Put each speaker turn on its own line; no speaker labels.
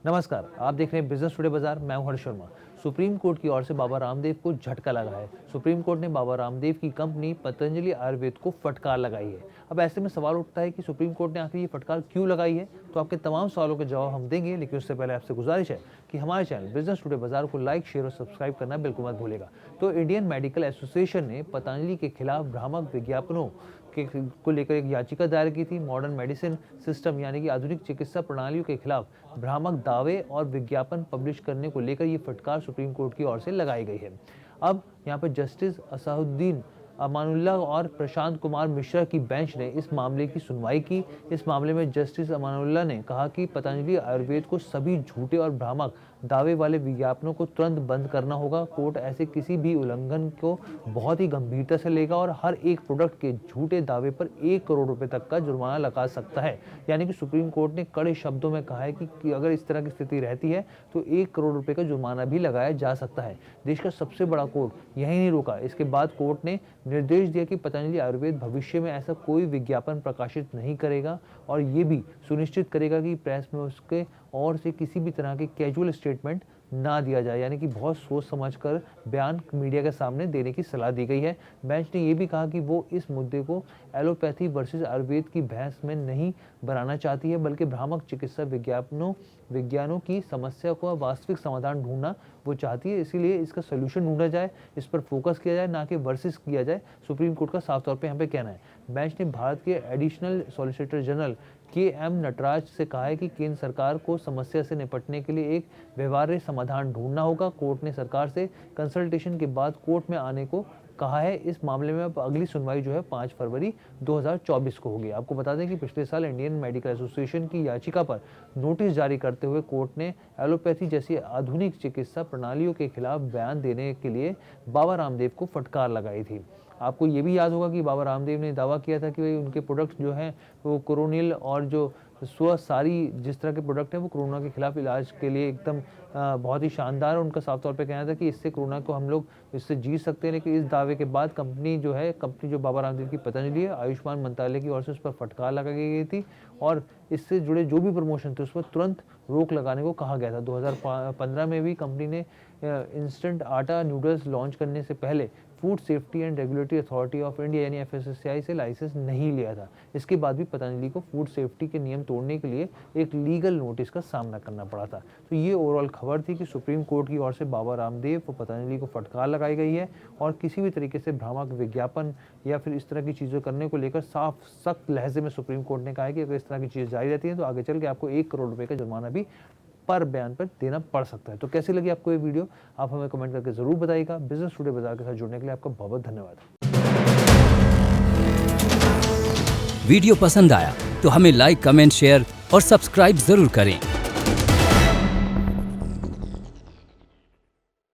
नमस्कार, आप देख रहे हैं बिजनेस टुडे बाजार। मैं हूं हर्ष शर्मा। सुप्रीम कोर्ट की ओर से बाबा रामदेव को झटका लगा है। सुप्रीम कोर्ट ने बाबा रामदेव की कंपनी पतंजलि आयुर्वेद को फटकार लगाई है। अब ऐसे में सवाल उठता है कि सुप्रीम कोर्ट ने आखिर ये फटकार क्यों लगाई है। तो आपके तमाम सवालों के जवाब हम देंगे, लेकिन उससे पहले आपसे गुजारिश है कि हमारे चैनल बिजनेस टुडे बाजार को लाइक, शेयर और सब्सक्राइब करना बिल्कुल मत भूलेगा। तो इंडियन मेडिकल एसोसिएशन ने पतंजलि के खिलाफ भ्रामक विज्ञापनों को लेकर एक याचिका दायर की थी। मॉडर्न मेडिसिन सिस्टम यानी कि आधुनिक चिकित्सा प्रणालियों के खिलाफ भ्रामक दावे और विज्ञापन पब्लिश करने को लेकर ये फटकार सुप्रीम कोर्ट की ओर से लगाई गई है। अब यहाँ पर जस्टिस असादुद्दीन अमानुल्लाह और प्रशांत कुमार मिश्रा की बेंच ने इस मामले की सुनवाई की। इस मामले में जस्टिस अमानुल्लाह ने कहा कि पतंजलि आयुर्वेद को सभी झूठे और भ्रामक दावे वाले विज्ञापनों को तुरंत बंद करना होगा। कोर्ट ऐसे किसी भी उल्लंघन को बहुत ही गंभीरता से लेगा और हर एक प्रोडक्ट के झूठे दावे पर 1 करोड़ रुपए तक का जुर्माना लगा सकता है। यानी कि सुप्रीम कोर्ट ने कड़े शब्दों में कहा है कि अगर इस तरह की स्थिति रहती है तो 1 करोड़ रुपए का जुर्माना भी लगाया जा सकता है। देश का सबसे बड़ा कोर्ट यही नहीं रुका। इसके बाद कोर्ट ने निर्देश दिया कि पतंजलि आयुर्वेद भविष्य में ऐसा कोई विज्ञापन प्रकाशित नहीं करेगा और ये भी सुनिश्चित करेगा कि प्रेस में उसके और से किसी भी तरह के कैजुअल स्टेटमेंट ना दिया जाए। यानी कि बहुत सोच समझकर बयान मीडिया के सामने देने की सलाह दी गई है। बेंच ने यह भी कहा कि वो इस मुद्दे को एलोपैथी वर्सेस आयुर्वेद की बहस में नहीं बनाना चाहती है, बल्कि भ्रामक चिकित्सा विज्ञानों की समस्या को वास्तविक समाधान ढूंढना वो चाहती है। इसीलिए इसका सोल्यूशन ढूंढा जाए, इस पर फोकस किया जाए, ना कि वर्सेस किया जाए। सुप्रीम कोर्ट का साफ तौर पर यहाँ पे कहना है। बेंच ने भारत के additional solicitor general K M. Nataraj से कहा है कि केंद्र सरकार को समस्या से निपटने के लिए एक व्यवहार्य समाधान ढूंढना होगा। कोर्ट ने सरकार से कंसल्टेशन के बाद कोर्ट में आने को कहा है। इस मामले में अब अगली सुनवाई जो है 5 फरवरी 2024 को होगी। आपको बता दें कि पिछले साल इंडियन मेडिकल एसोसिएशन की याचिका पर नोटिस जारी करते हुए कोर्ट ने एलोपैथी जैसी आधुनिक चिकित्सा प्रणालियों के खिलाफ बयान देने के लिए बाबा रामदेव को फटकार लगाई थी। आपको ये भी याद होगा कि बाबा रामदेव ने दावा किया था कि उनके प्रोडक्ट्स जो हैं वो कोरोनिल और जो सारी जिस तरह के प्रोडक्ट हैं वो कोरोना के खिलाफ इलाज के लिए एकदम बहुत ही शानदार है। उनका साफ तौर पे कहना था कि इससे कोरोना को हम लोग इससे जीत सकते हैं। लेकिन इस दावे के बाद कंपनी जो बाबा रामदेव की पतंजलि है, आयुष्मान मंत्रालय की ओर से उस पर फटकार लगाई गई थी और इससे जुड़े जो भी प्रमोशन थे उस पर तुरंत रोक लगाने को कहा गया था। 2015 में भी कंपनी ने इंस्टेंट आटा नूडल्स लॉन्च करने से पहले food safety and regulatory authority of India यानी FSSAI से लाइसेंस नहीं लिया था। इसके बाद भी पतंजलि को फूड सेफ्टी के नियम तोड़ने के लिए एक लीगल नोटिस का सामना करना पड़ा था। तो ये ओवरऑल खबर थी कि सुप्रीम कोर्ट की ओर से बाबा रामदेव और पतंजलि को फटकार लगाई गई है और किसी भी तरीके से भ्रामक विज्ञापन या फिर इस तरह की चीज़ें करने को लेकर साफ सख्त लहजे में सुप्रीम कोर्ट ने कहा है कि अगर इस तरह की चीज़ें जारी रहती हैं तो आगे चल के आपको 1 करोड़ रुपए का जुर्माना भी पर बयान पर देना पड़ सकता है। तो कैसी लगी आपको ये वीडियो, आप हमें कमेंट करके जरूर बताइएगा। बिजनेस टुडे बाजार के साथ जुड़ने के लिए आपका बहुत बहुत धन्यवाद।
वीडियो पसंद आया तो हमें लाइक, कमेंट, शेयर और सब्सक्राइब जरूर करें।